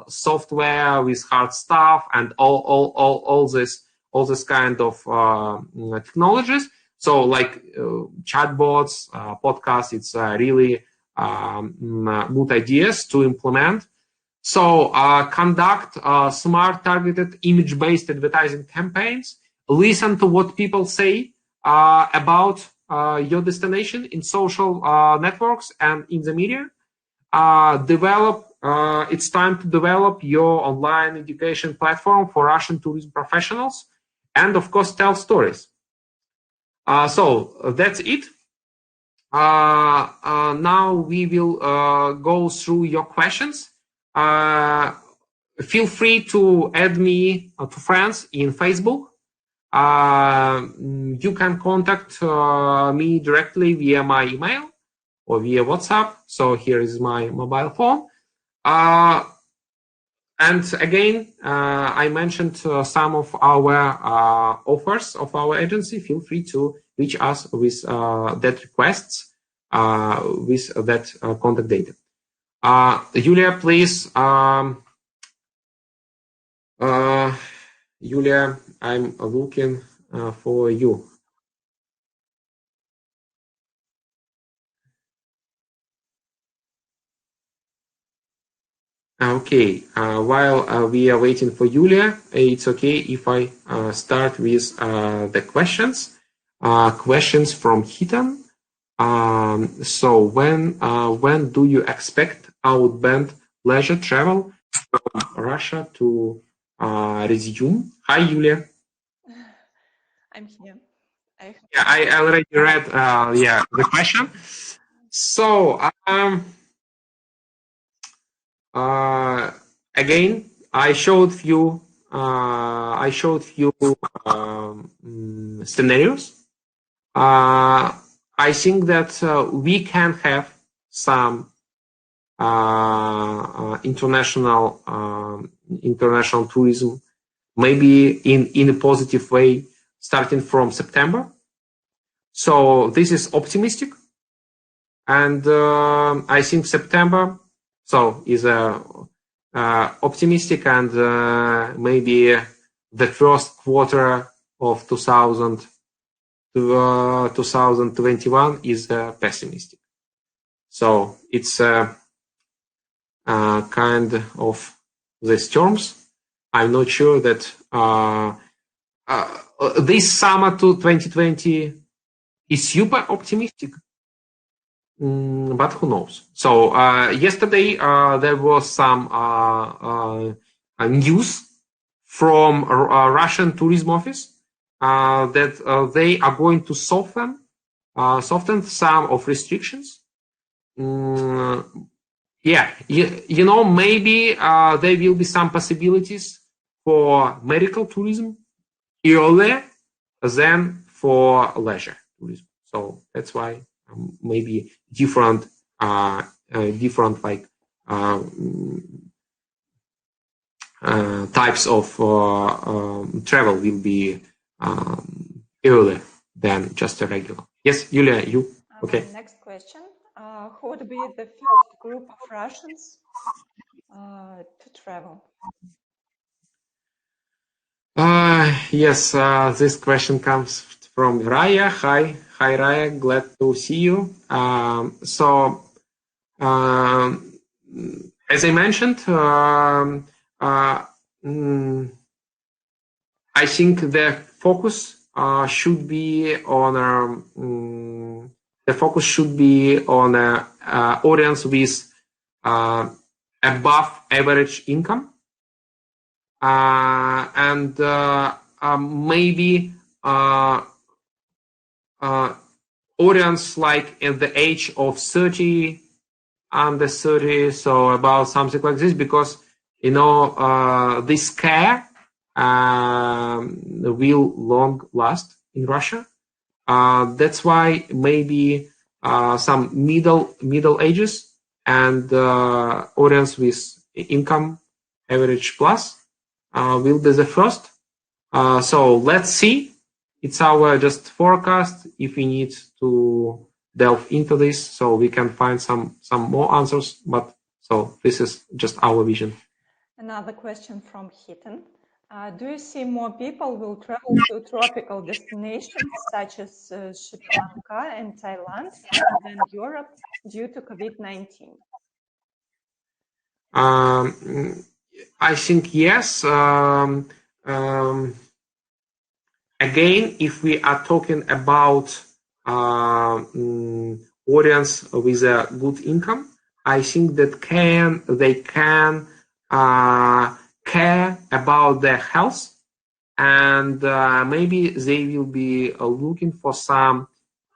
software, with hard stuff and all this kind of technologies. So like chatbots, podcasts, it's really good ideas to implement. So conduct smart, targeted, image-based advertising campaigns. Listen to what people say about your destination in social networks and in the media. It's time to develop your online education platform for Russian tourism professionals, and of course, tell stories. So that's it. Now we will go through your questions. Feel free to add me to friends in Facebook. You can contact me directly via my email or via WhatsApp. So here is my mobile phone. And again, I mentioned some of our offers of our agency. Feel free to reach us with that requests, with that contact data. Yulia, please Julia, I'm looking for you. Okay, while we are waiting for Julia, it's okay if I start with the questions. Questions from Hitan. So when do you expect outbound leisure travel from Russia to resume? Hi, Julia. I'm here. Yeah, I already read the question. So again, I showed few scenarios. I think that we can have some international tourism, maybe in a positive way, starting from September. So this is optimistic, and I think September is optimistic, and maybe the first quarter of 2021 is pessimistic. So it's kind of these terms. I'm not sure that this summer to 2020 is super optimistic, but who knows? So yesterday there was some news from Russian tourism office that they are going to soften some of restrictions. Yeah, you know, maybe there will be some possibilities for medical tourism earlier than for leisure tourism. So that's why maybe different like types of travel will be earlier than just a regular. Yes, Yulia, you okay? Next question: who would be the first group of Russians to travel? Yes, this question comes from Raya. Hi, Raya. Glad to see you. As I mentioned, I think the focus should be on audience with above average income. And maybe audience like at the age of 30, under 30, so about something like this, because you know this scare will long last in Russia. That's why maybe some middle ages and audience with income average plus will be the first. So let's see. It's our just forecast. If we need to delve into this, so we can find some more answers. But so this is just our vision. Another question from Hitan. Do you see more people will travel to tropical destinations such as Sri Lanka and Thailand rather than Europe due to COVID-19? I think yes. Again, if we are talking about audience with a good income, I think that they can care about their health, and maybe they will be looking for some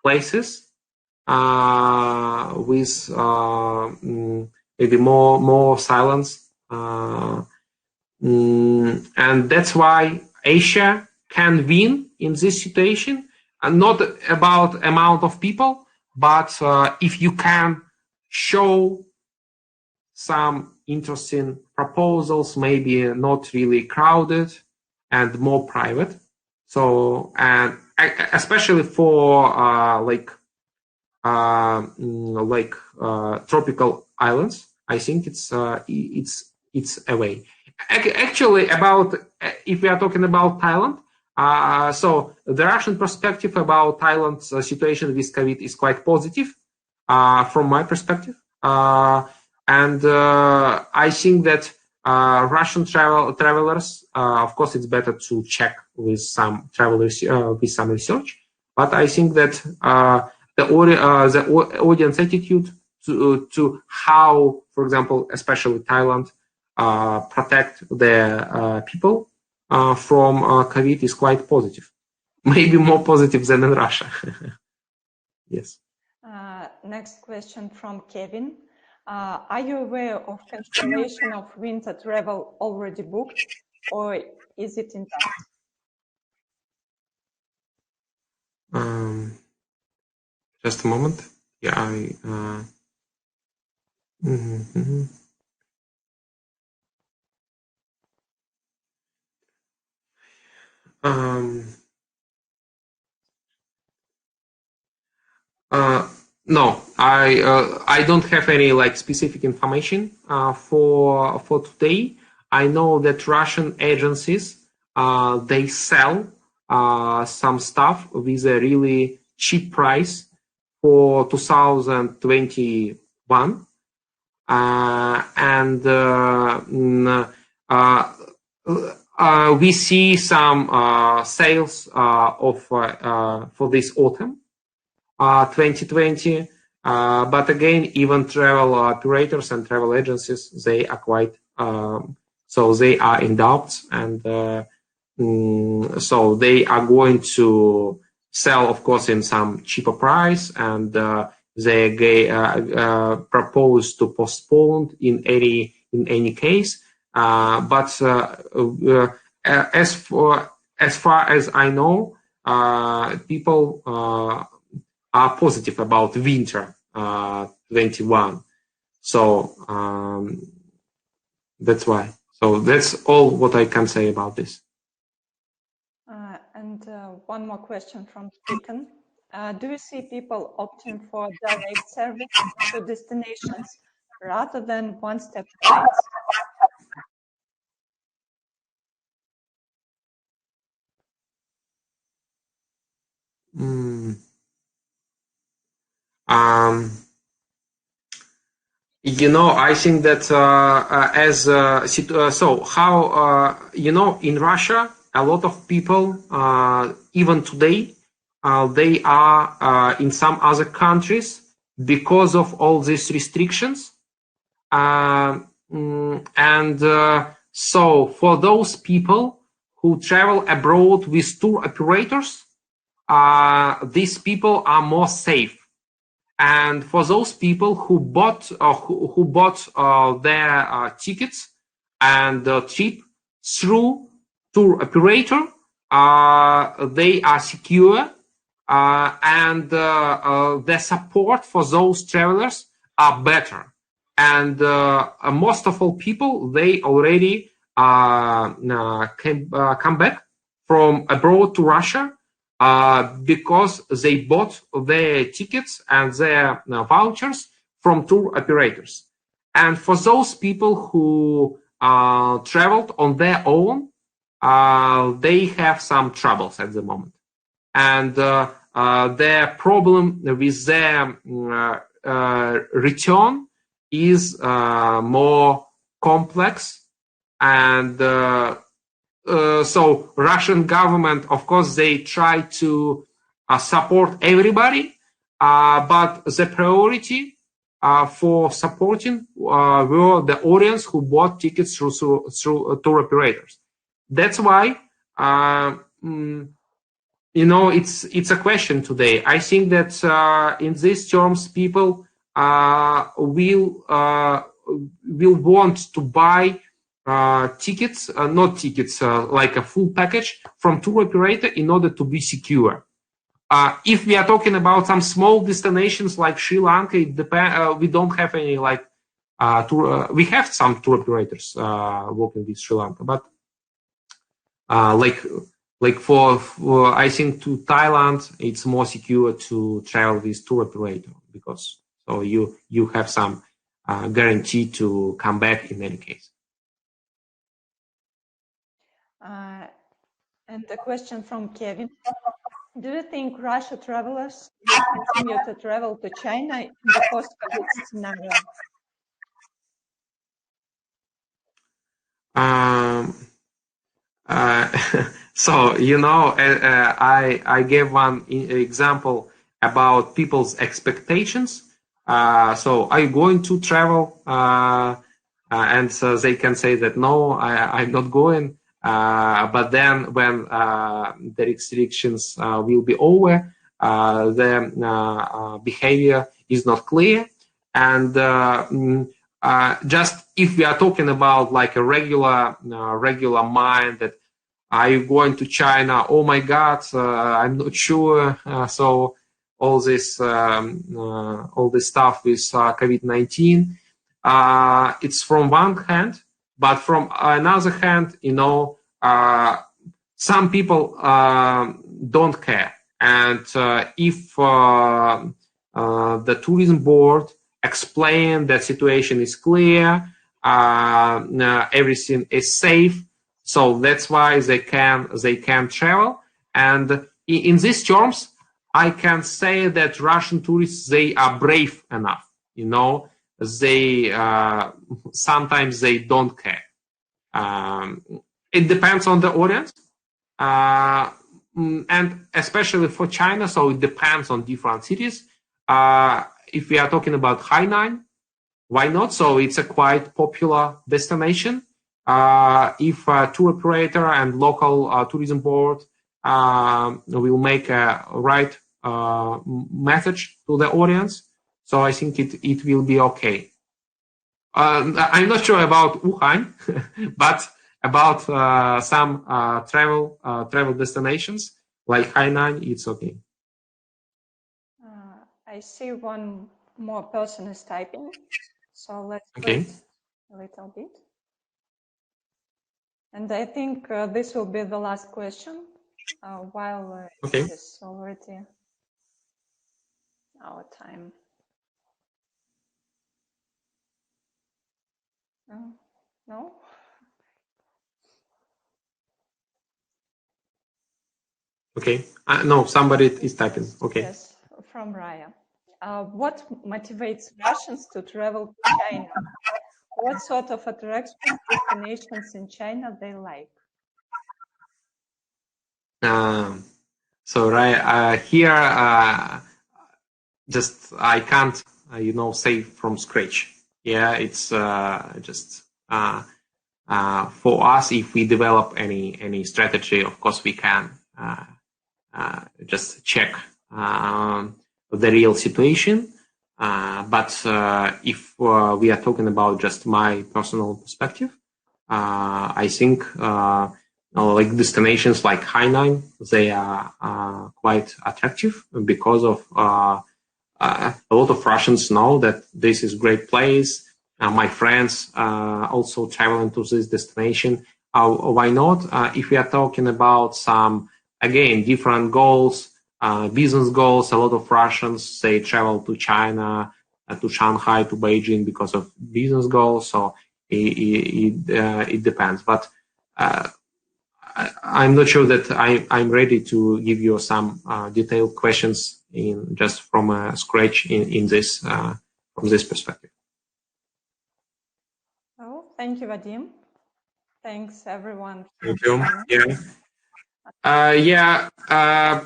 places with maybe more silence, and that's why Asia can win in this situation, and not about amount of people, but if you can show some interesting proposals, maybe not really crowded and more private. So, and especially for tropical islands, I think it's a way. Actually, if we are talking about Thailand, so the Russian perspective about Thailand's situation with COVID is quite positive from my perspective. And I think that Russian travelers, of course, it's better to check with some travelers with some research. But I think that the audience attitude to how, for example, especially Thailand, protect their people from COVID is quite positive. Maybe more positive than in Russia. Yes. Next question from Kevin. Are you aware of cancellation of winter travel already booked, or is it intact? Just a moment. Yeah, no, I don't have any like specific information for today. I know that Russian agencies they sell some stuff with a really cheap price for 2021, and we see some sales for this autumn 2020. But again, even travel operators and travel agencies, they are quite so they are in doubt, and so they are going to sell, of course, in some cheaper price, and they propose to postpone in any case. But as far as I know, people are positive about winter 21. So that's why. So that's all what I can say about this. And one more question from Stephen. Do you see people opting for direct service to destinations rather than one-step flights? You know, I think that so how you know, in Russia, a lot of people even today they are in some other countries because of all these restrictions, and so for those people who travel abroad with tour operators, these people are more safe. And for those people who bought their tickets and trip through tour operator, they are secure, and the support for those travelers are better. And most of all people, they already come back from abroad to Russia because they bought their tickets and their vouchers from tour operators. And for those people who traveled on their own, they have some troubles at the moment. And their problem with their return is more complex. And so Russian government, of course, they try to support everybody, but the priority for supporting were the audience who bought tickets through tour operators. That's why you know, it's a question today. I think that in these terms, people will want to buy tickets, not tickets, like a full package from tour operator in order to be secure. If we are talking about some small destinations like Sri Lanka, we don't have any like tour. We have some tour operators working with Sri Lanka, but like for I think to Thailand, it's more secure to travel with tour operator because so you have some guarantee to come back in any case. And a question from Kevin. Do you think Russia travelers will continue to travel to China in the post-COVID scenario? So, you know, I gave one example about people's expectations. So are you going to travel? And so they can say that, no, I'm not going. But then when the restrictions will be over, the behavior is not clear. And just if we are talking about like a regular mind that, are you going to China? Oh my God, I'm not sure. So all this stuff with COVID-19, it's from one hand, but from another hand, you know, some people don't care. And if the tourism board explain that situation is clear, everything is safe, so that's why they can travel. And in these terms, I can say that Russian tourists, they are brave enough. You know, they sometimes they don't care. It depends on the audience, and especially for China. So it depends on different cities. If we are talking about Hainan, why not? So it's a quite popular destination. If a tour operator and local tourism board will make a right message to the audience, so I think it will be okay. I'm not sure about Wuhan, but about some travel destinations like Hainan, it's okay. I see one more person is typing, so let's wait a little bit. And I think this will be the last question, while it is already our time. No? Okay. No, somebody is typing. Okay. Yes, from Raya. What motivates Russians to travel to China? What sort of attractions, destinations in China they like? So right here, just I can't, you know, say from scratch. Yeah, it's just for us. If we develop any strategy, of course we can just check the real situation. But if we are talking about just my personal perspective, I think like destinations like Hainan, they are quite attractive because of a lot of Russians know that this is a great place. My friends also traveling to this destination. Why not? If we are talking about some, again, different goals, business goals, a lot of Russians, they travel to China, to Shanghai, to Beijing because of business goals. So it depends. But I'm not sure that I'm ready to give you some detailed questions in just from scratch in this from this perspective. Oh, thank you, Vadim. Thanks, everyone. Thank you.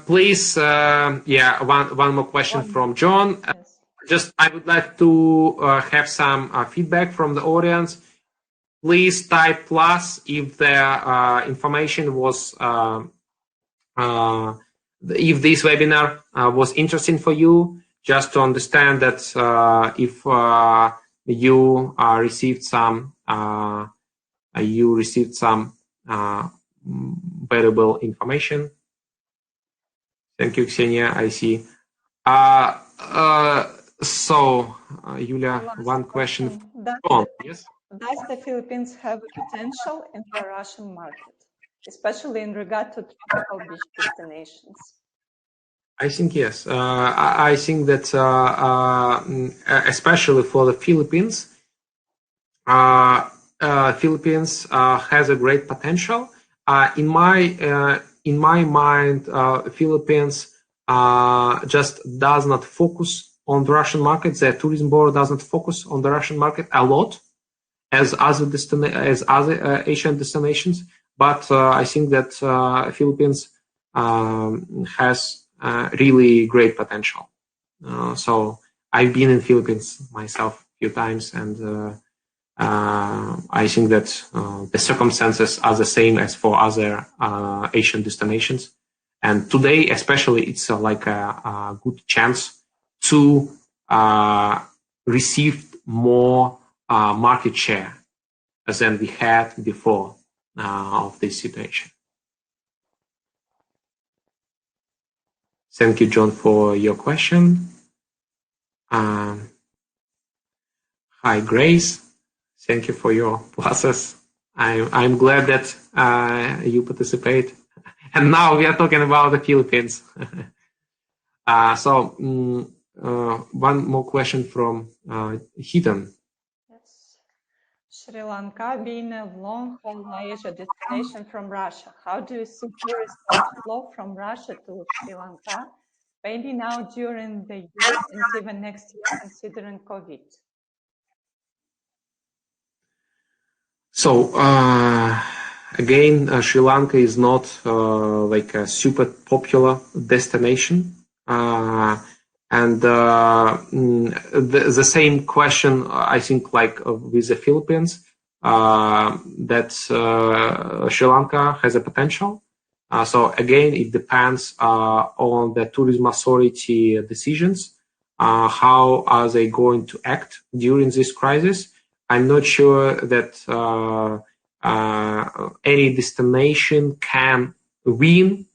Please. One more question from John. Yes. Just I would like to have some feedback from the audience. Please type plus if the information was if this webinar was interesting for you, just to understand that if you received some valuable information. Thank you, Ksenia. I see. So, Yulia, one question. Yes. Does the Philippines have potential in the Russian market, especially in regard to tropical beach destinations? I think yes. I think that especially for the Philippines, Philippines has a great potential. in my mind, Philippines just does not focus on the Russian market. The tourism board doesn't focus on the Russian market a lot as other Asian destinations. But I think that Philippines has really great potential. So I've been in Philippines myself a few times, and I think that the circumstances are the same as for other Asian destinations. And today, especially, it's like a good chance to receive more market share than we had before of this situation. Thank you, John, for your question. Hi, Grace. Thank you for your pluses. I'm glad that you participate. And now we are talking about the Philippines. So one more question from Hidden. Yes. Sri Lanka being a long-haul Asia destination from Russia, how do you see tourist outflow from Russia to Sri Lanka? Maybe now during the year and even next year, considering COVID. So again, Sri Lanka is not like a super popular destination, and the same question I think like with the Philippines, that Sri Lanka has a potential. So again, it depends on the tourism authority decisions. How are they going to act during this crisis? I'm not sure that any destination can win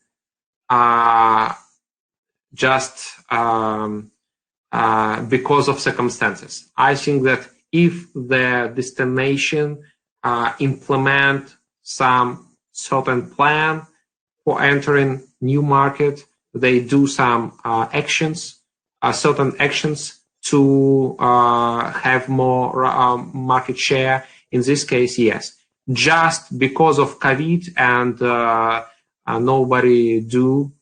just because of circumstances. I think that if the destination implement some certain plan for entering new market, they do some actions, certain actions to have more market share. In this case, yes. Just because of COVID and nobody do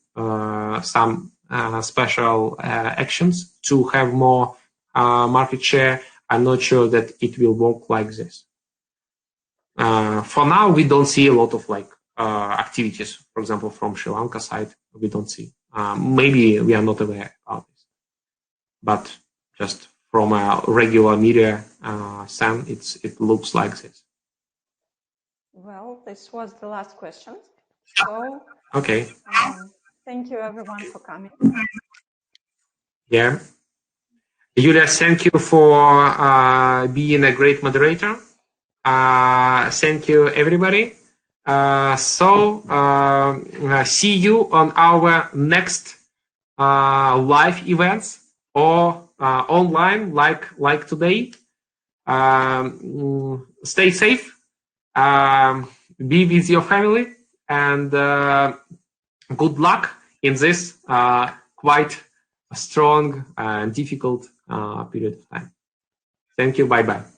some special actions to have more market share, I'm not sure that it will work like this. For now, we don't see a lot of like activities, for example, from Sri Lanka side. We don't see. Maybe we are not aware about this, but just from a regular media sense, it looks like this. Well, this was the last question. So, okay. Thank you everyone for coming. Yeah. Yulia, thank you for being a great moderator. Thank you, everybody. See you on our next live events or online like today. Stay safe, be with your family, and good luck in this quite strong and difficult period of time. Thank you. Bye-bye.